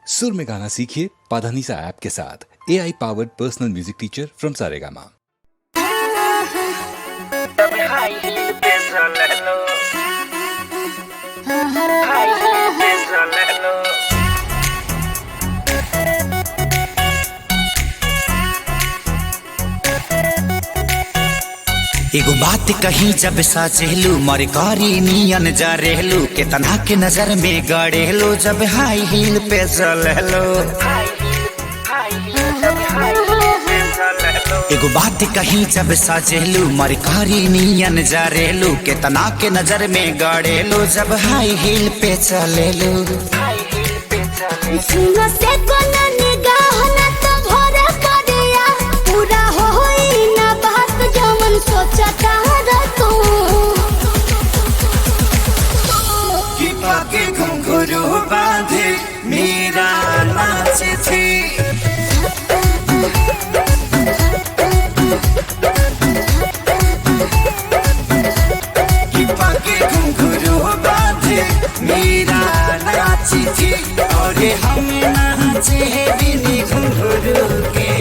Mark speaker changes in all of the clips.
Speaker 1: सुर में गाना सीखिए पाधानीसा ऐप के साथ। AI powered personal music teacher from Saregama.
Speaker 2: एगो बात कही जब साचेलू मर करी नियन जा रहलू केतना के नजर में गड़ेलू जब हाई हील पे चललो। एगो बात कही जब साचेलू मर करी नियन जा रहलू केतना के नजर में गड़ेलू जब हाई हील पे चलेलू। कि घुंघरू बांधे मेरा नाचे थी कि पाके घुंघरू बांधे मेरा नाची थी और हम नाचे बिनी घुंघरू के।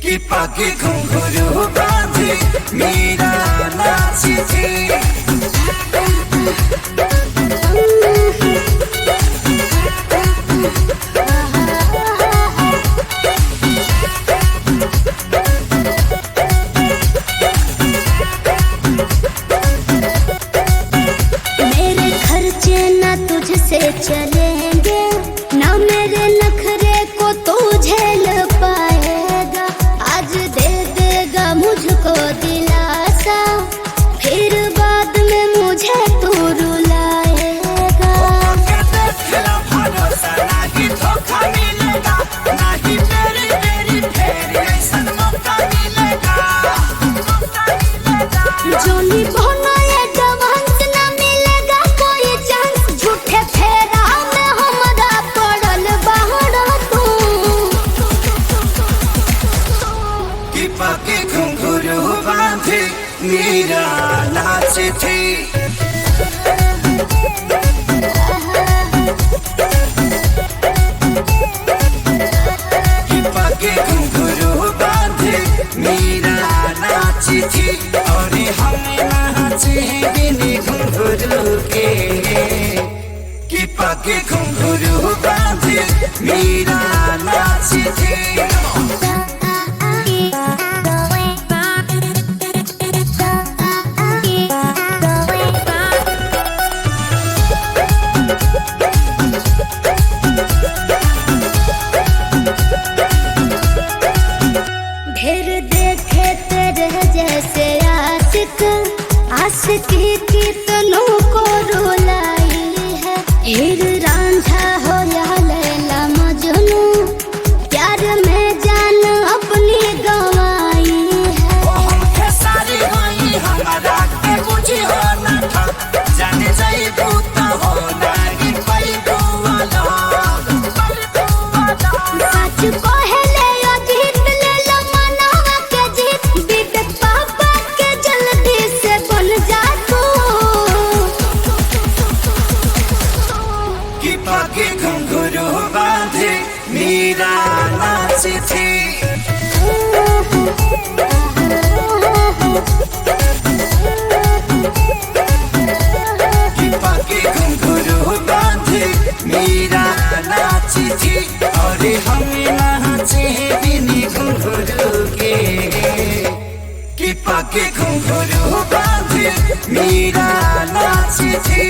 Speaker 2: कि पाके घुंघरू बांधे मेरा नाची थी।
Speaker 3: मेरे खर्चे न तुझसे चलेंगे ना मेरे नखरे को तू झेल पाएगा। आज दे देगा मुझको दिलासा फिर बाद में मुझे तू रुलाएगा।
Speaker 2: भरोसा नहीं धोखा मिलेगा नहीं तेरी मेरी फेर ऐसन मौका मिलेगा।
Speaker 3: जोनी बोना ये जवान ना मिलेगा कोई चांस झूठे फेरा में हमरा पड़ल बाहर तू।
Speaker 2: कि पाके घुंघरू बांधे मेरा नाच थी। कि पाके घुंघरू बांधे मेरा नाच थी और हम नाचे बिनी घुंघरू के। कि पाके घुंघरू बांधे मेरा नाच थी।
Speaker 3: ढेर देखे तेरे जैसे आशिकी कितनों को रुलाई है। हीर रांझा हो या लैला मजनू प्यार में जान अपनी गंवाई है।
Speaker 2: हमके सारी होई हमारा के बुझी हो ना था जाने जाई बूता हो नागी पई दुआला।
Speaker 3: सच पहले यो जीत ले लो मनावा के जीत बीत पापा के जल्दी से बन जा तू।
Speaker 2: कि पाके घुंघरू बांधे मेरा नाच थी। कि पाके घुंघरू बांधे मेरा नाच थी और हम नाचे बिनी घुंघरू के। कि पाके घुंघरू बांधे मेरा नाच थी।